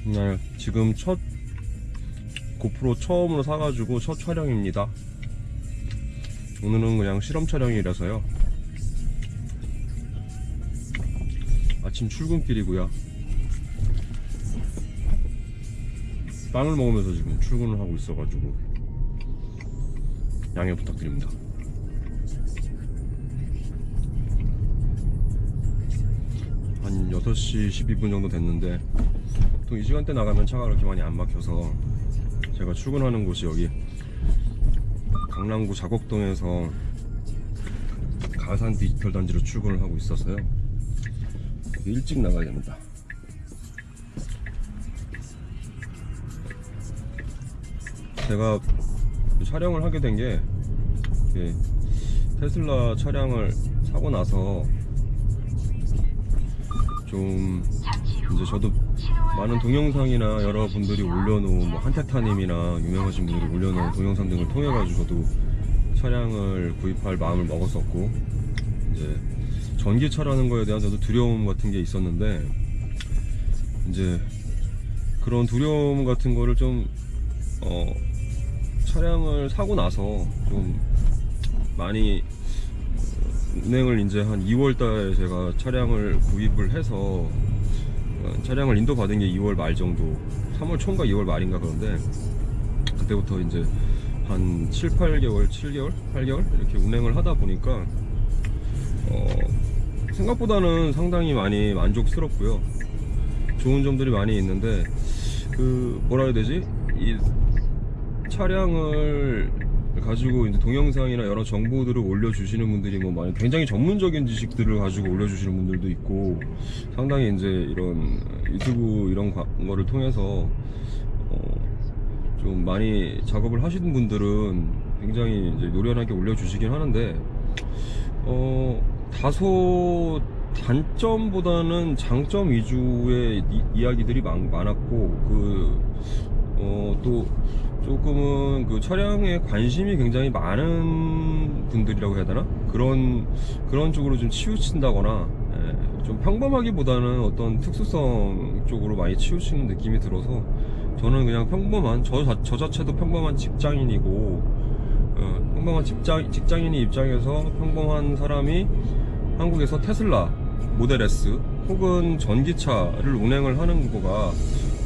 네, 지금 첫 고프로 처음으로 사가지고 첫 촬영입니다. 오늘은 그냥 실험 촬영이라서요. 아침 출근길이고요. 빵을 먹으면서 지금 출근을 하고 있어가지고 양해 부탁드립니다. 한 6시 12분 정도 됐는데, 보통 이 시간대 나가면 차가 그렇게 많이 안 막혀서 제가 출근하는 곳이 여기 강남구 자곡동에서 가산 디지털 단지로 출근을 하고 있어서요. 일찍 나가야 됩니다. 제가 촬영을 하게 된 게 테슬라 차량을 사고 나서 좀 이제 저도 많은 동영상이나 여러분들이 올려놓은 뭐 한테타님이나 유명하신 분들이 올려놓은 동영상 등을 통해 가지고 저도 차량을 구입할 마음을 먹었었고, 이제 전기차라는 거에 대한 저도 두려움 같은 게 있었는데, 이제 그런 두려움 같은 거를 좀 차량을 사고 나서 좀 많이 운행을 이제 한 2월달에 제가 차량을 구입을 해서 차량을 인도받은 게 2월 말 정도, 3월 초인가 2월 말인가. 그런데 그때부터 이제 한 7개월 이렇게 운행을 하다 보니까 생각보다는 상당히 많이 만족스럽고요. 좋은 점들이 많이 있는데, 뭐라 해야 되지? 이 차량을 가지고 이제 동영상이나 여러 정보들을 올려주시는 분들이 뭐 굉장히 전문적인 지식들을 가지고 올려주시는 분들도 있고, 상당히 이제 이런 유튜브 이런 거를 통해서 좀 많이 작업을 하시는 분들은 굉장히 이제 노련하게 올려주시긴 하는데, 다소 단점보다는 장점 위주의 이야기들이 많았고, 또 조금은 그 차량에 관심이 굉장히 많은 분들이라고 해야 되나? 그런 쪽으로 좀 치우친다거나, 좀 평범하기보다는 어떤 특수성 쪽으로 많이 치우치는 느낌이 들어서, 저는 그냥 평범한, 저 자체도 평범한 직장인이고, 평범한 직장인의 입장에서 평범한 사람이 한국에서 테슬라 모델 S 혹은 전기차를 운행을 하는 거가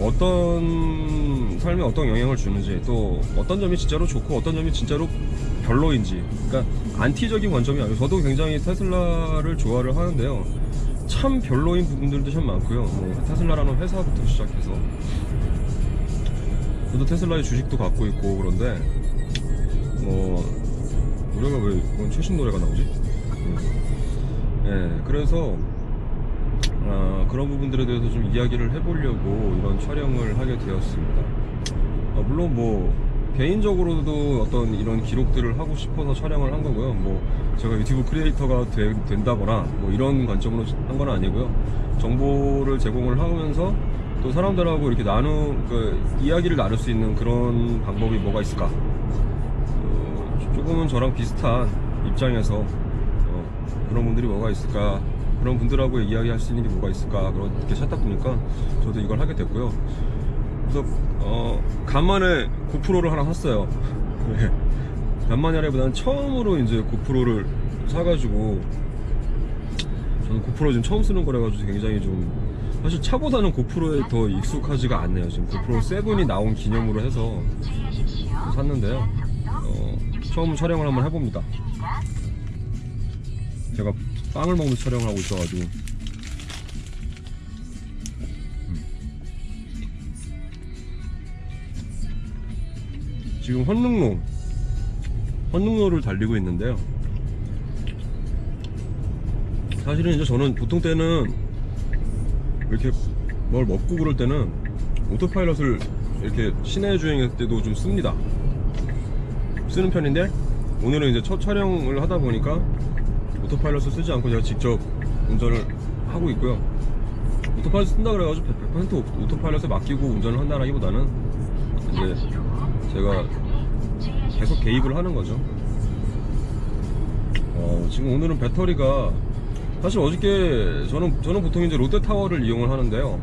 어떤 삶에 어떤 영향을 주는지, 또 어떤 점이 진짜로 좋고 어떤 점이 진짜로 별로인지, 그러니까 안티적인 관점이 아니고, 저도 굉장히 테슬라를 좋아를 하는데요, 참 별로인 부분들도 참 많고요. 뭐 테슬라라는 회사부터 시작해서 저도 테슬라의 주식도 갖고 있고, 그런데 노래가 왜 이건 최신 노래가 나오지? 그래서 그런 부분들에 대해서 좀 이야기를 해보려고 이런 촬영을 하게 되었습니다. 물론 뭐 개인적으로도 어떤 이런 기록들을 하고 싶어서 촬영을 한 거고요. 뭐 제가 유튜브 크리에이터가 된다거나 뭐 이런 관점으로 한 건 아니고요. 정보를 제공을 하면서 또 사람들하고 이렇게 이야기를 나눌 수 있는 그런 방법이 뭐가 있을까? 조금은 저랑 비슷한 입장에서 그런 분들이 뭐가 있을까, 그런 분들하고 이야기할 수 있는 게 뭐가 있을까, 그렇게 찾다 보니까 저도 이걸 하게 됐고요. 그래서 간만에 고프로를 하나 샀어요. 간만이라기보다는 처음으로 이제 고프로를 사가지고, 저는 고프로 지금 처음 쓰는 거라가지고 굉장히 좀, 사실 차보다는 고프로에 더 익숙하지가 않네요. 지금 고프로 7이 나온 기념으로 해서 샀는데요, 처음 촬영을 한번 해봅니다. 제가 빵을 먹으면서 촬영을 하고 있어가지고. 지금 헌릉로를 달리고 있는데요, 사실은 이제 저는 보통 때는 이렇게 뭘 먹고 그럴 때는 오토파일럿을 이렇게 시내 주행할 때도 좀 쓰는 편인데, 오늘은 이제 첫 촬영을 하다 보니까 오토파일럿을 쓰지 않고 제가 직접 운전을 하고 있고요. 오토파일럿 쓴다 그래가지고 100% 오토파일럿에 맡기고 운전을 한다라기보다는 이제 제가 계속 개입을 하는 거죠. 지금 오늘은 배터리가, 사실 어저께 저는 보통 이제 롯데타워를 이용을 하는데요,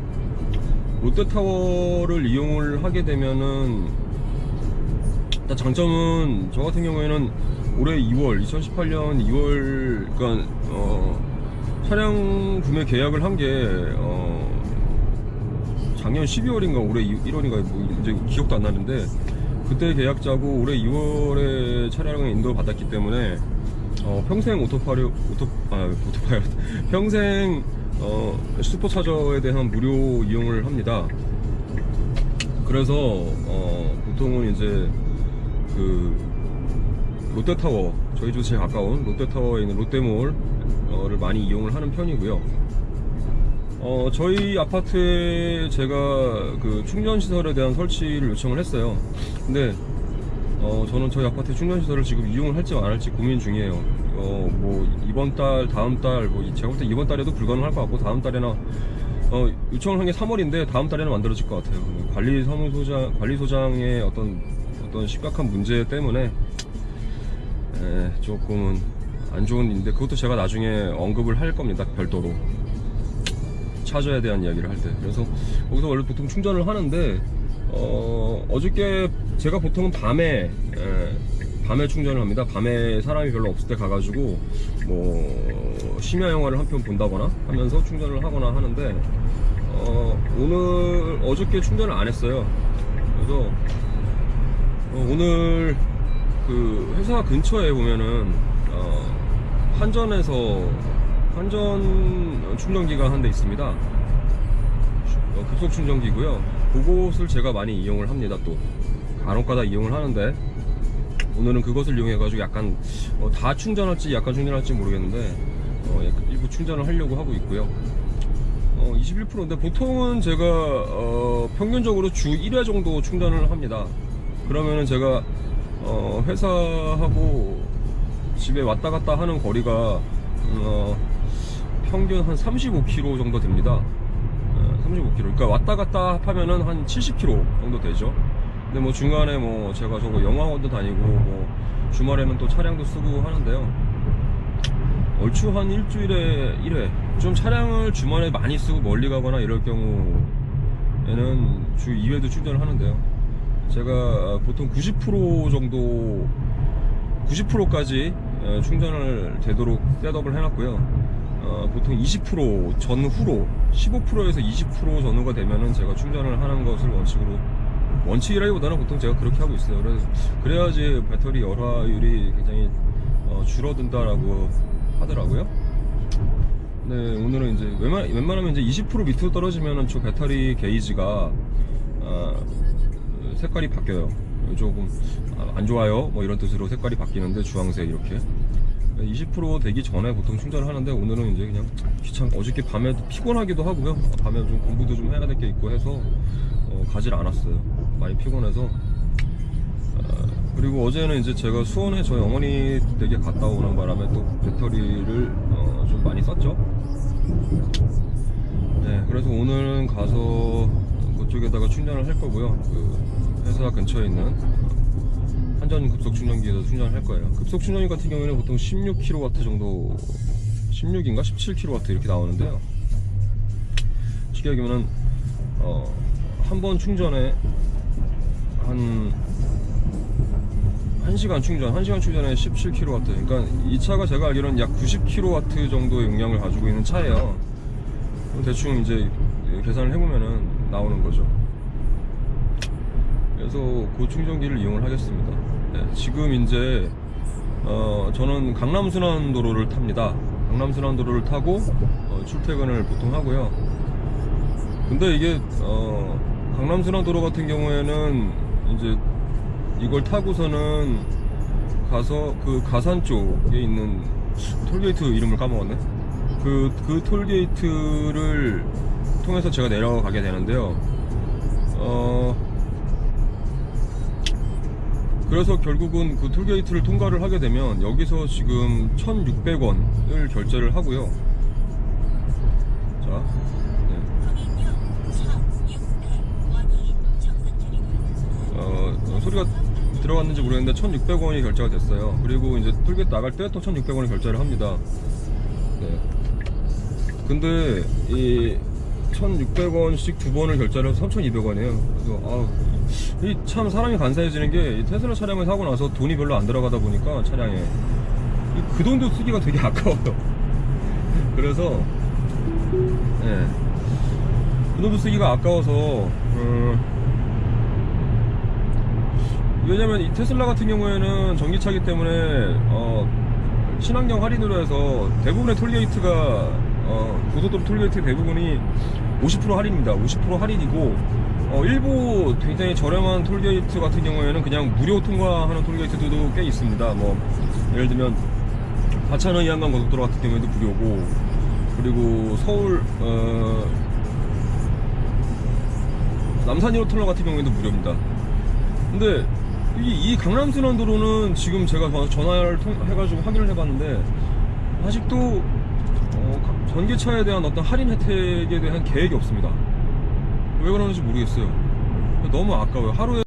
롯데타워를 이용을 하게 되면은 일단 장점은 저 같은 경우에는 올해 2월 2018년 2월 그러니까 차량 구매 계약을 한 게 작년 12월인가 올해 1월인가 뭐 이제 기억도 안 나는데 그때 계약자고 올해 2월에 차량을 인도를 받았기 때문에 평생 평생 슈퍼차저에 대한 무료 이용을 합니다. 그래서 보통은 이제 그 롯데타워, 저희 집 제일 가까운 롯데타워에 있는 롯데몰을 많이 이용을 하는 편이고요. 저희 아파트에 제가 그 충전시설에 대한 설치를 요청을 했어요. 근데 저는 저희 아파트 충전시설을 지금 이용을 할지 안 할지 고민 중이에요. 뭐 이번 달, 다음 달, 뭐 제가 볼 때 이번 달에도 불가능할 것 같고 다음 달에나 요청을 한 게 3월인데 다음 달에는 만들어질 것 같아요. 관리소장의 어떤 심각한 문제 때문에 조금은 안 좋은 일인데 그것도 제가 나중에 언급을 할 겁니다. 별도로 차저에 대한 이야기를 할 때. 그래서 거기서 원래 보통 충전을 하는데 어저께 제가 보통은 밤에 충전을 합니다. 밤에 사람이 별로 없을 때 가가지고 뭐 심야 영화를 한 편 본다거나 하면서 충전을 하거나 하는데 어저께 충전을 안 했어요. 그래서 오늘 그 회사 근처에 보면은 한전 충전기가 한 대 있습니다. 급속 충전기고요. 그곳을 제가 많이 이용을 합니다. 또 간혹가다 이용을 하는데 오늘은 그것을 이용해가지고 약간 다 충전할지 약간 충전할지 모르겠는데 일부 충전을 하려고 하고 있고요. 21%인데 보통은 제가 평균적으로 주 1회 정도 충전을 합니다. 그러면은 제가 회사하고 집에 왔다 갔다 하는 거리가 평균 한 35km 정도 됩니다. 35km. 그러니까 왔다 갔다 하면은 한 70km 정도 되죠. 근데 뭐 중간에 뭐 제가 저거 영화관도 다니고 뭐 주말에는 또 차량도 쓰고 하는데요. 얼추 한 일주일에 1회. 좀 차량을 주말에 많이 쓰고 멀리 가거나 이럴 경우에는 주 2회도 충전을 하는데요. 제가 보통 90% 정도 90%까지 충전을 되도록 셋업을 해놨고요. 보통 20% 전후로 15%에서 20% 전후가 되면은 제가 충전을 하는 것을 원칙이라기보다는 보통 제가 그렇게 하고 있어요. 그래야지 배터리 열화율이 굉장히 줄어든다라고 하더라고요. 네, 오늘은 이제 웬만하면 이제 20% 밑으로 떨어지면은 저 배터리 게이지가 색깔이 바뀌어요. 조금 안 좋아요 뭐 이런 뜻으로 색깔이 바뀌는데 주황색 이렇게 20% 되기 전에 보통 충전을 하는데 오늘은 이제 그냥 어저께 밤에 피곤하기도 하고요. 밤에 좀 공부도 좀 해야 될 게 있고 해서 가질 않았어요. 많이 피곤해서. 그리고 어제는 이제 제가 수원에 저희 어머니 댁에 갔다 오는 바람에 또 배터리를 좀 많이 썼죠. 네, 그래서 오늘은 가서 그쪽에다가 충전을 할 거고요. 그 회사 근처에 있는 한전 급속 충전기에서 충전을 할 거예요. 급속 충전기 같은 경우에는 보통 16kW 정도, 16인가 17kW 이렇게 나오는데요. 쉽게 얘기하면은 한 번 충전에 한 1시간 충전에 17kW. 그러니까 이 차가 제가 알기로는 약 90kW 정도의 용량을 가지고 있는 차예요. 대충 이제 계산을 해보면은 나오는 거죠. 그래서 그 충전기를 이용을 하겠습니다. 네, 지금 이제 저는 강남순환도로를 탑니다. 강남순환도로를 타고 출퇴근을 보통 하고요. 근데 이게 강남순환도로 같은 경우에는 이제 이걸 타고서는 가서 그 가산 쪽에 있는 톨게이트 이름을 까먹었네. 그 톨게이트를 통해서 제가 내려가게 되는데요. 그래서 결국은 그 톨게이트를 통과를 하게 되면 여기서 지금 1,600원을 결제를 하고요. 자, 네. 소리가 들어갔는지 모르겠는데 1,600원이 결제가 됐어요. 그리고 이제 톨게이트 나갈 때 또 1,600원을 결제를 합니다. 네. 근데 이 1,600원씩 두 번을 결제를 해서 3,200원이에요. 그래서 이 참 사람이 간사해지는 게 이 테슬라 차량을 사고 나서 돈이 별로 안 들어가다 보니까 차량에 그 돈도 쓰기가 되게 아까워요. 그래서 예, 그 돈도 쓰기가 아까워서 왜냐면 이 테슬라 같은 경우에는 전기차기 때문에 친환경 할인으로 해서 대부분의 톨게이트가 고속도로 톨게이트 대부분이 50% 할인입니다. 50% 할인이고 일부 굉장히 저렴한 톨게이트 같은 경우에는 그냥 무료 통과하는 톨게이트도 꽤 있습니다. 뭐 예를 들면 과천의 이한강 고속도로 같은 경우에도 무료고, 그리고 서울 남산 1호 터널 같은 경우에도 무료입니다. 근데 이 강남순환도로는 지금 제가 전화를 해가지고 확인을 해봤는데 아직도 전기차에 대한 어떤 할인 혜택에 대한 계획이 없습니다. 왜 그러는지 모르겠어요. 너무 아까워요. 하루에